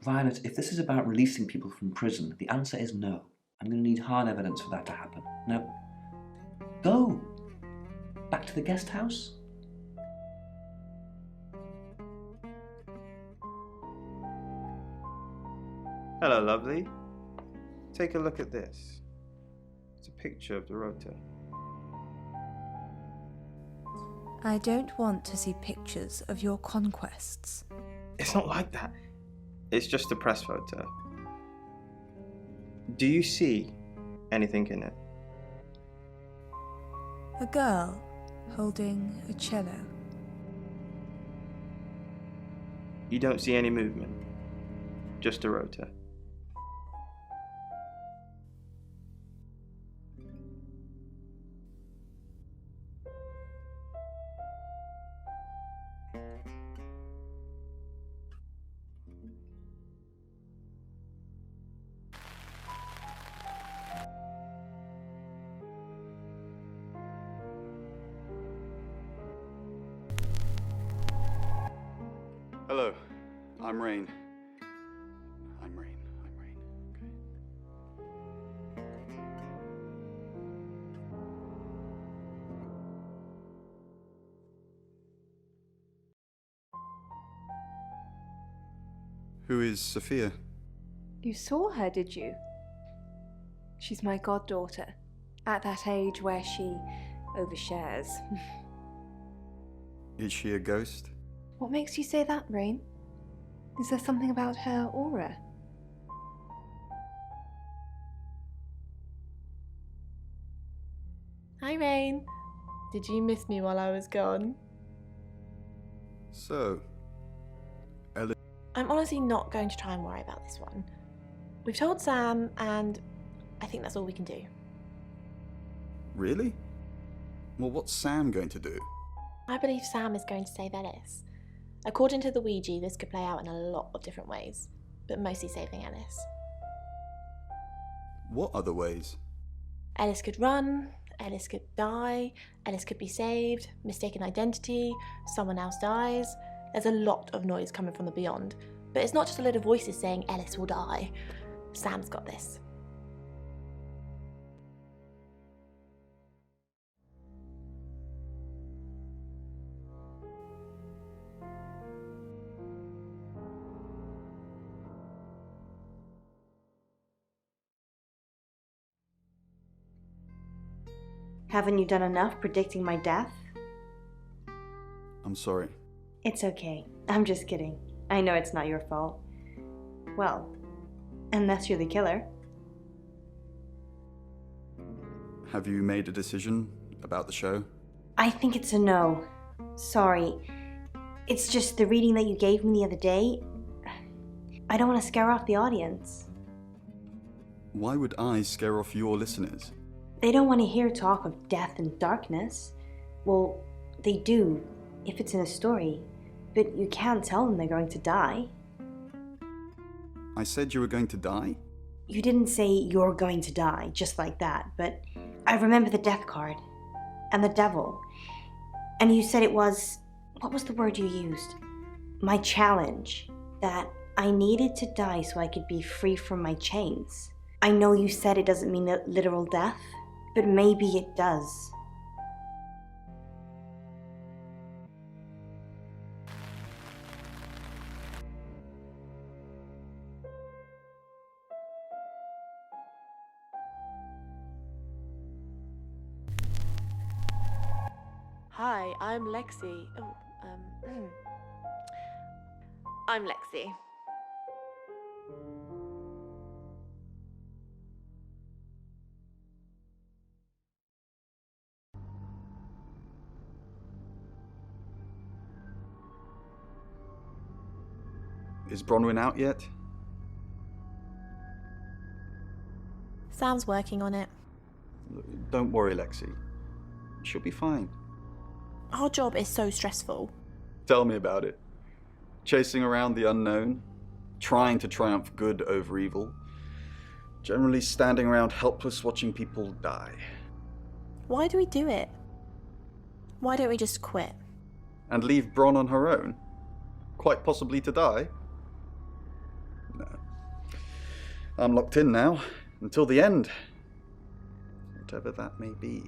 Violet, if this is about releasing people from prison, the answer is no. I'm going to need hard evidence for that to happen. Now, go! Back to the guest house? Hello, lovely. Take a look at this. It's a picture of the rota. I don't want to see pictures of your conquests. It's not like that. It's just a press photo. Do you see anything in it? A girl holding a cello. You don't see any movement. Just a rota. Hello, I'm Rain. I'm Rain. Okay. Who is Sophia? You saw her, did you? She's my goddaughter, at that age where she overshares. Is she a ghost? What makes you say that, Rain? Is there something about her aura? Hi, Rain. Did you miss me while I was gone? So, Ellie. I'm honestly not going to try and worry about this one. We've told Sam, and I think that's all we can do. Really? Well, what's Sam going to do? I believe Sam is going to save Ellis. According to the Ouija, this could play out in a lot of different ways, but mostly saving Ellis. What other ways? Ellis could run, Ellis could die, Ellis could be saved, mistaken identity, someone else dies. There's a lot of noise coming from the beyond, but it's not just a load of voices saying Ellis will die. Sam's got this. Haven't you done enough predicting my death? I'm sorry. It's okay. I'm just kidding. I know it's not your fault. Well, unless you're the killer. Have you made a decision about the show? I think it's a no. Sorry. It's just the reading that you gave me the other day. I don't want to scare off the audience. Why would I scare off your listeners? They don't want to hear talk of death and darkness. Well, they do, if it's in a story. But you can't tell them they're going to die. I said you were going to die? You didn't say you're going to die, just like that, but I remember the death card. And the devil. And you said it was... what was the word you used? My challenge. That I needed to die so I could be free from my chains. I know you said it doesn't mean literal death, but maybe it does. Hi, I'm Lexi. I'm Lexi. Is Bronwyn out yet? Sam's working on it. Don't worry, Lexi. She'll be fine. Our job is so stressful. Tell me about it. Chasing around the unknown, trying to triumph good over evil, generally standing around helpless watching people die. Why do we do it? Why don't we just quit? And leave Bron on her own? Quite possibly to die? I'm locked in now, until the end. Whatever that may be.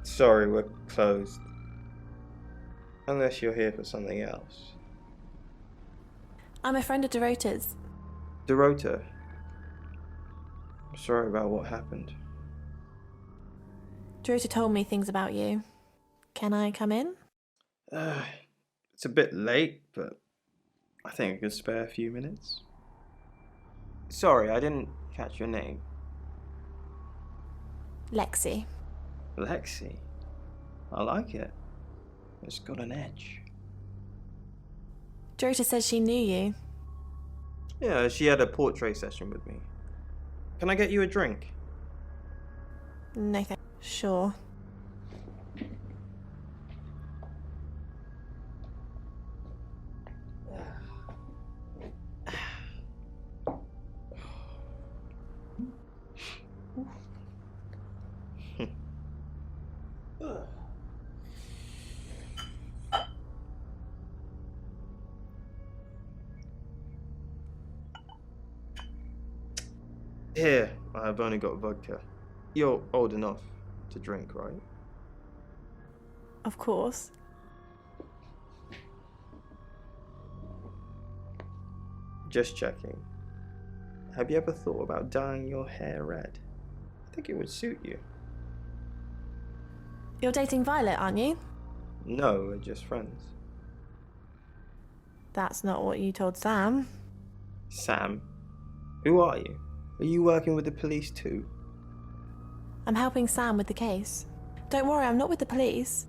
Sorry, we're closed. Unless you're here for something else. I'm a friend of Dorota's. Dorota. Sorry about what happened. Dorota told me things about you. Can I come in? It's a bit late, but I think I could spare a few minutes. Sorry, I didn't catch your name. Lexi. Lexi. I like it. It's got an edge. Dorota says she knew you. Yeah, she had a portrait session with me. Can I get you a drink? No, sure. Here, I've only got vodka. You're old enough to drink, right? Of course. Just checking. Have you ever thought about dyeing your hair red? I think it would suit you. You're dating Violet, aren't you? No, we're just friends. That's not what you told Sam. Sam? Who are you? Are you working with the police too? I'm helping Sam with the case. Don't worry, I'm not with the police.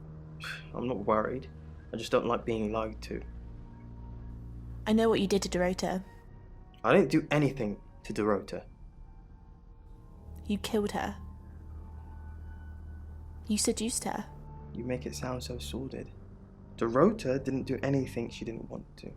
I'm not worried. I just don't like being lied to. I know what you did to Dorota. I didn't do anything to Dorota. You killed her. You seduced her. You make it sound so sordid. Dorota didn't do anything she didn't want to.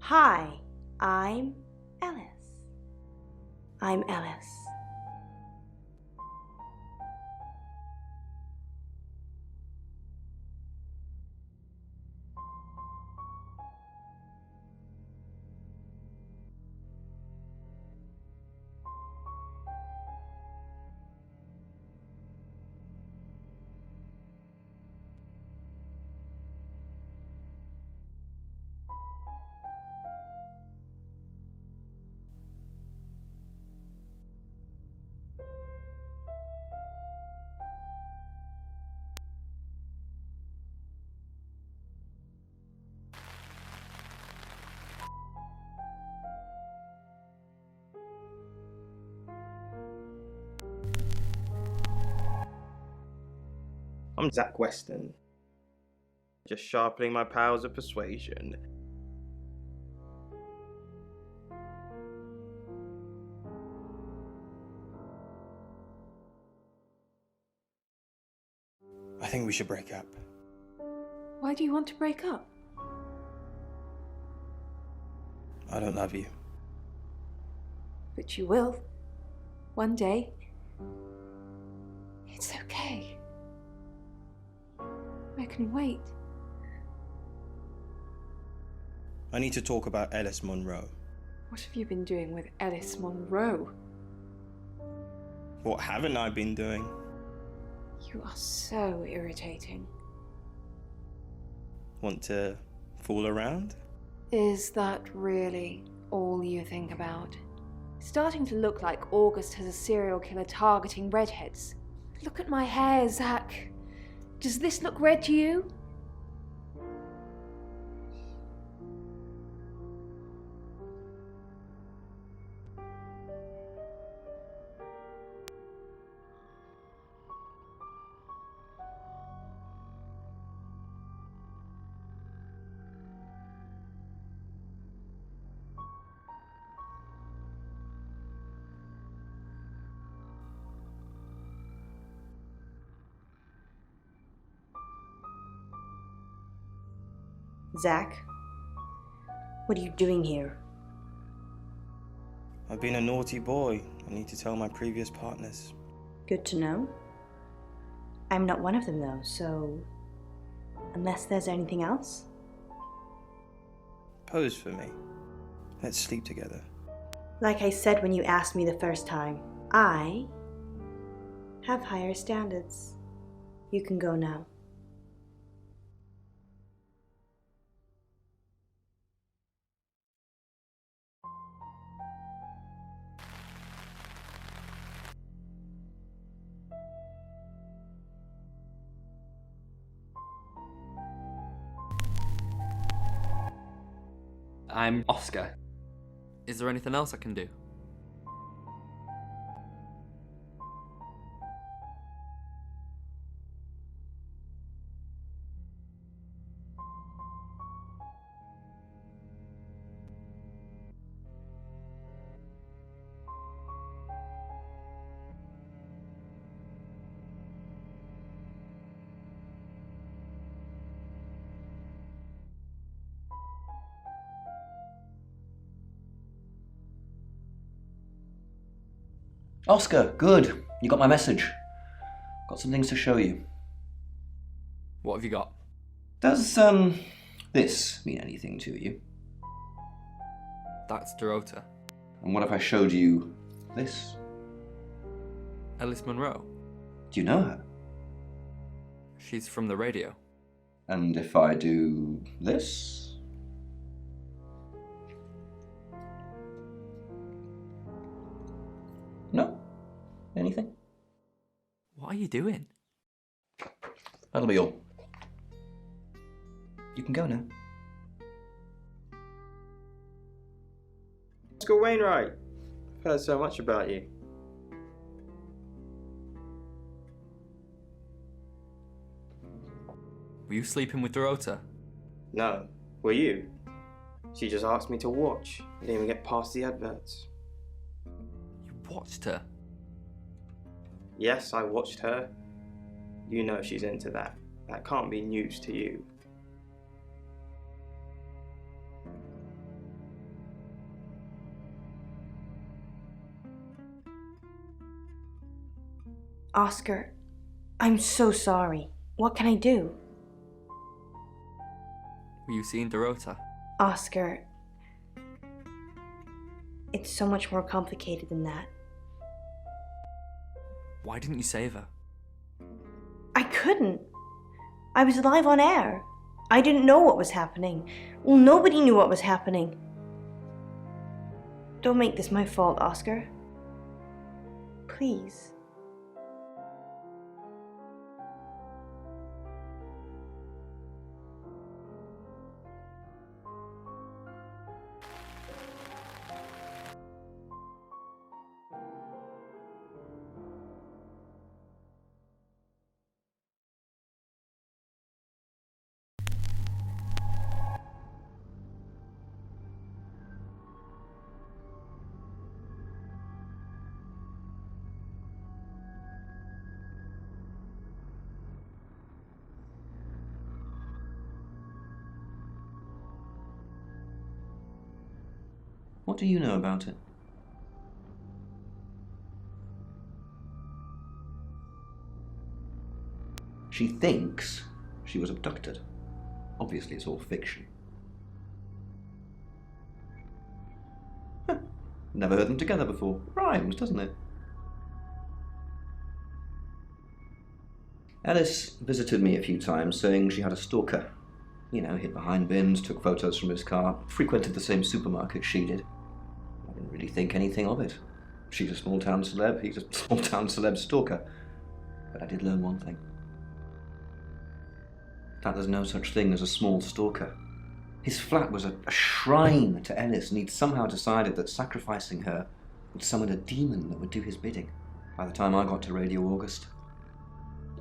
Hi, I'm Ellis. I'm Ellis. I'm Zach Weston. Just sharpening my powers of persuasion. I think we should break up. Why do you want to break up? I don't love you. But you will. One day. It's okay. I can wait. I need to talk about Ellis Monroe. What have you been doing with Ellis Monroe? What haven't I been doing? You are so irritating. Want to fool around? Is that really all you think about? Starting to look like August has a serial killer targeting redheads. Look at my hair, Zach. Does this look red to you? Zach? What are you doing here? I've been a naughty boy. I need to tell my previous partners. Good to know. I'm not one of them though, so... Unless there's anything else? Pose for me. Let's sleep together. Like I said when you asked me the first time, I have higher standards. You can go now. I'm Oscar. Is there anything else I can do? Oscar, good. You got my message. Got some things to show you. What have you got? Does, this mean anything to you? That's Dorota. And what if I showed you this? Ellis Monroe. Do you know her? She's from the radio. And if I do this? No? Anything? What are you doing? That'll be all. You can go now. Oscar Wainwright. I've heard so much about you. Were you sleeping with Dorota? No. Were you? She just asked me to watch. I didn't even get past the adverts. You watched her? Yes, I watched her. You know she's into that. That can't be news to you. Oscar, I'm so sorry. What can I do? Were you seeing Dorota? Oscar, it's so much more complicated than that. Why didn't you save her? I couldn't. I was live on air. I didn't know what was happening. Well, nobody knew what was happening. Don't make this my fault, Oscar. Please. What do you know about it? She thinks she was abducted. Obviously, it's all fiction. Huh. Never heard them together before. Rhymes, doesn't it? Alice visited me a few times, saying she had a stalker. You know, hid behind bins, took photos from his car, frequented the same supermarket she did. I didn't really think anything of it. She's a small-town celeb, he's a small-town celeb stalker. But I did learn one thing. That there's no such thing as a small stalker. His flat was a shrine to Ellis, and he'd somehow decided that sacrificing her would summon a demon that would do his bidding. By the time I got to Radio August,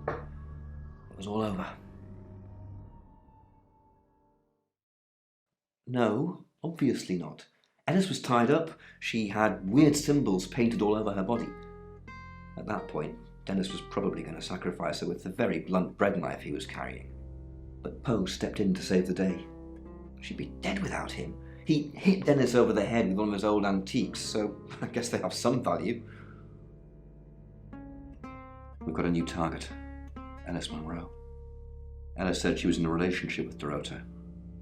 it was all over. No, obviously not. Ellis was tied up. She had weird symbols painted all over her body. At that point, Dennis was probably going to sacrifice her with the very blunt bread knife he was carrying. But Poe stepped in to save the day. She'd be dead without him. He hit Dennis over the head with one of his old antiques, so I guess they have some value. We've got a new target, Ellis Monroe. Ellis said she was in a relationship with Dorota.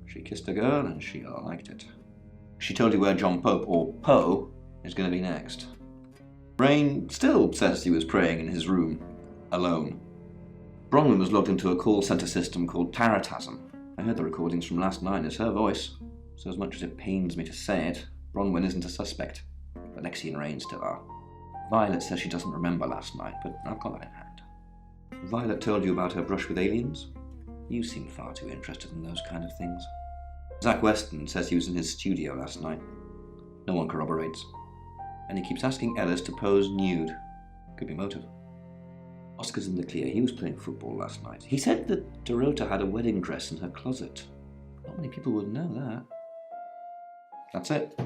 She kissed a girl and she liked it. She told you where John Pope, or Poe, is going to be next. Rain still says he was praying in his room, alone. Bronwyn was logged into a call centre system called Taratasm. I heard the recordings from last night. It's her voice. So as much as it pains me to say it, Bronwyn isn't a suspect. But Lexi and Rain still are. Violet says she doesn't remember last night, but I've got that in hand. Violet told you about her brush with aliens? You seem far too interested in those kind of things. Zach Weston says he was in his studio last night. No one corroborates. And he keeps asking Ellis to pose nude. Could be motive. Oscar's in the clear. He was playing football last night. He said that Dorota had a wedding dress in her closet. Not many people would know that. That's it.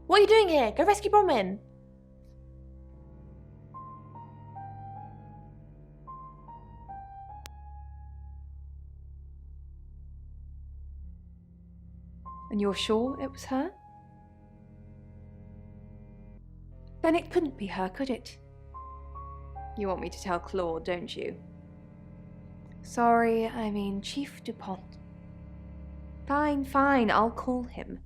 What are you doing here? Go rescue Bronwyn. And you're sure it was her? Then it couldn't be her, could it? You want me to tell Claude, don't you? Sorry, I mean Chief DuPont. Fine, I'll call him.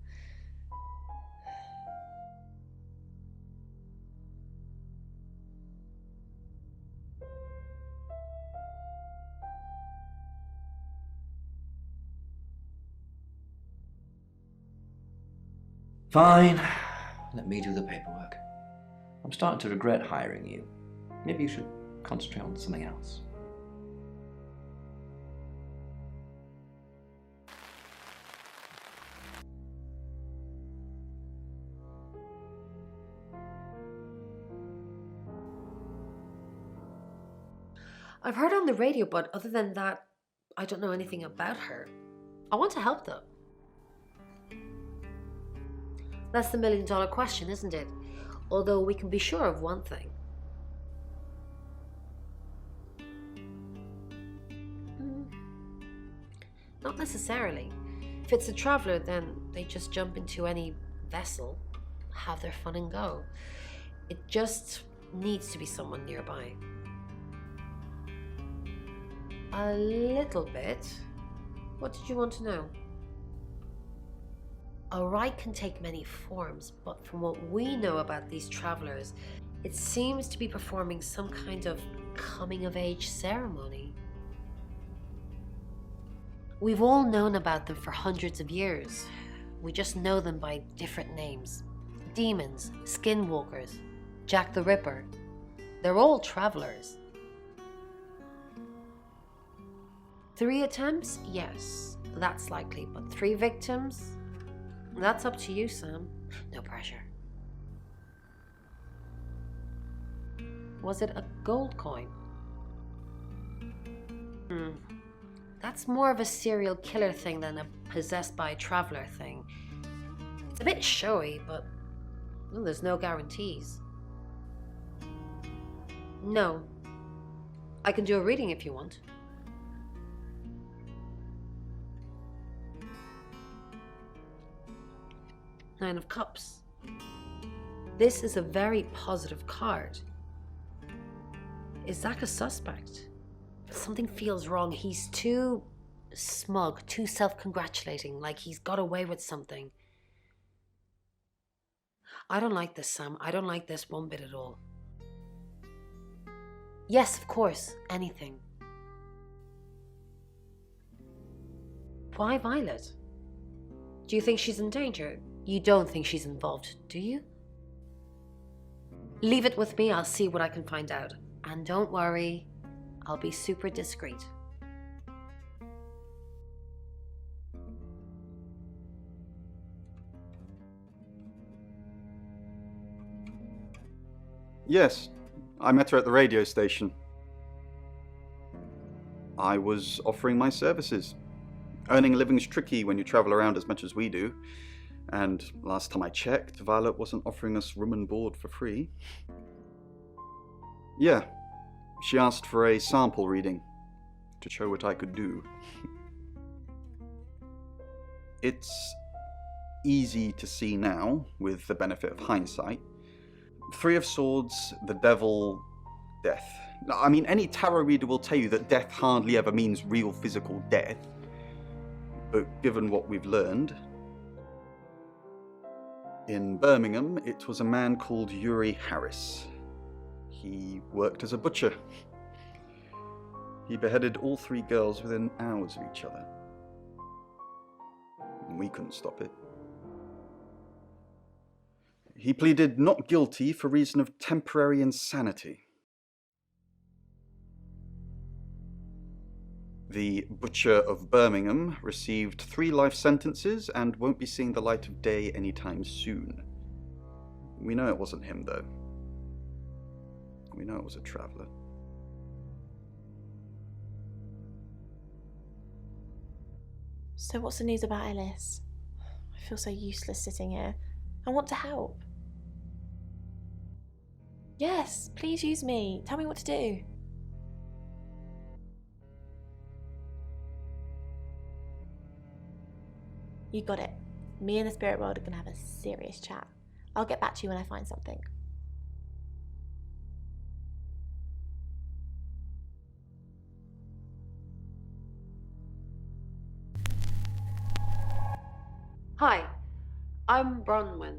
Fine. Let me do the paperwork. I'm starting to regret hiring you. Maybe you should concentrate on something else. I've heard on the radio, but other than that, I don't know anything about her. I want to help though. That's the million-dollar question, isn't it? Although we can be sure of one thing. Not necessarily. If it's a traveler, then they just jump into any vessel, have their fun and go. It just needs to be someone nearby. A little bit. What did you want to know? A rite can take many forms, but from what we know about these travelers, it seems to be performing some kind of coming-of-age ceremony. We've all known about them for hundreds of years. We just know them by different names. Demons, skinwalkers, Jack the Ripper. They're all travelers. 3 attempts? Yes, that's likely, but 3 victims? That's up to you, Sam. No pressure. Was it a gold coin? That's more of a serial killer thing than a possessed by a traveler thing. It's a bit showy, but well, there's no guarantees. No. I can do a reading if you want. Nine of Cups. This is a very positive card. Is Zach a suspect? Something feels wrong. He's too smug, too self-congratulating, like he's got away with something. I don't like this, Sam. I don't like this one bit at all. Yes, of course. Anything. Why Violet? Do you think she's in danger? You don't think she's involved, do you? Leave it with me, I'll see what I can find out. And don't worry, I'll be super discreet. Yes, I met her at the radio station. I was offering my services. Earning a living's tricky when you travel around as much as we do. And last time I checked, Violet wasn't offering us room and board for free. Yeah, she asked for a sample reading to show what I could do. It's easy to see now, with the benefit of hindsight. 3 of Swords, the Devil, Death. I mean, any tarot reader will tell you that death hardly ever means real physical death. But given what we've learned, in Birmingham, it was a man called Yuri Harris. He worked as a butcher. He beheaded all 3 girls within hours of each other. And we couldn't stop it. He pleaded not guilty for reason of temporary insanity. The Butcher of Birmingham received 3 life sentences and won't be seeing the light of day anytime soon. We know it wasn't him, though. We know it was a traveller. So what's the news about Ellis? I feel so useless sitting here. I want to help. Yes, please use me. Tell me what to do. You got it. Me and the spirit world are going to have a serious chat. I'll get back to you when I find something. Hi, I'm Bronwyn.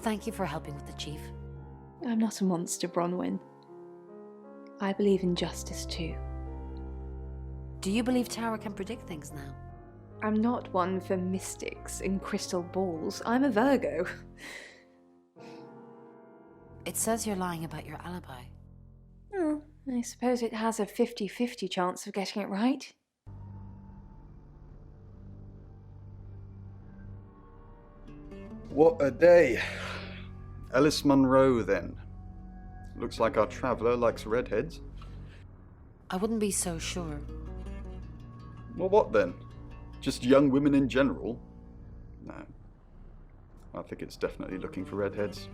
Thank you for helping with the chief. I'm not a monster, Bronwyn. I believe in justice too. Do you believe Tara can predict things now? I'm not one for mystics and crystal balls. I'm a Virgo. It says you're lying about your alibi. Oh, I suppose it has a 50-50 chance of getting it right. What a day. Ellis Munro, then. Looks like our traveller likes redheads. I wouldn't be so sure. Well, what then? Just young women in general? No. I think it's definitely looking for redheads.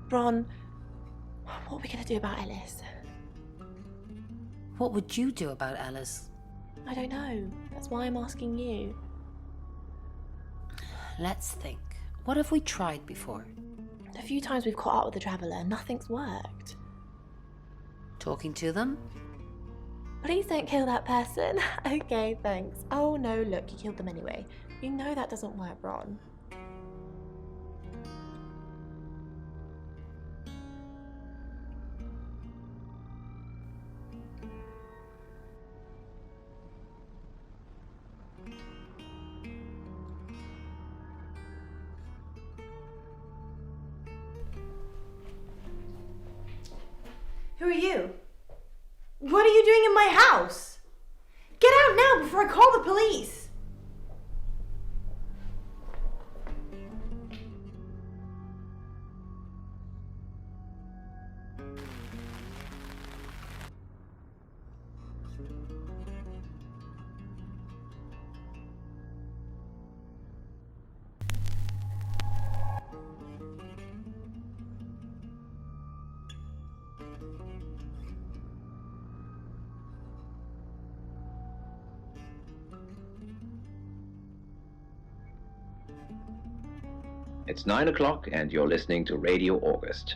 Bron, what are we going to do about Ellis? What would you do about Ellis? I don't know. That's why I'm asking you. Let's think. What have we tried before? A few times we've caught up with the traveller, nothing's worked. Talking to them? Please don't kill that person. Okay, thanks. Oh no, look, you killed them anyway. You know that doesn't work, Bron. Who are you? What are you doing in my house? Get out now before I call the police! It's 9 o'clock and you're listening to Radio August.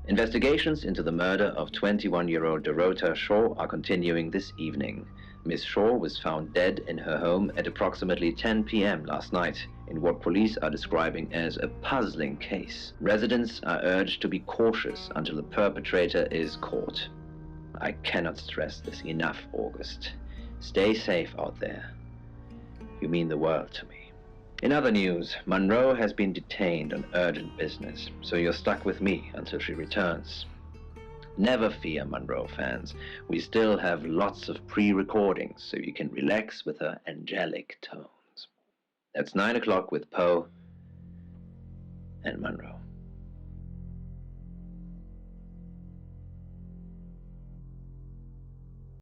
Investigations into the murder of 21-year-old Dorota Shaw are continuing this evening. Miss Shaw was found dead in her home at approximately 10 p.m. last night in what police are describing as a puzzling case. Residents are urged to be cautious until the perpetrator is caught. I cannot stress this enough, August. Stay safe out there. You mean the world to me. In other news, Monroe has been detained on urgent business, so you're stuck with me until she returns. Never fear, Monroe fans. We still have lots of pre-recordings, so you can relax with her angelic tones. That's 9 o'clock with Poe and Monroe.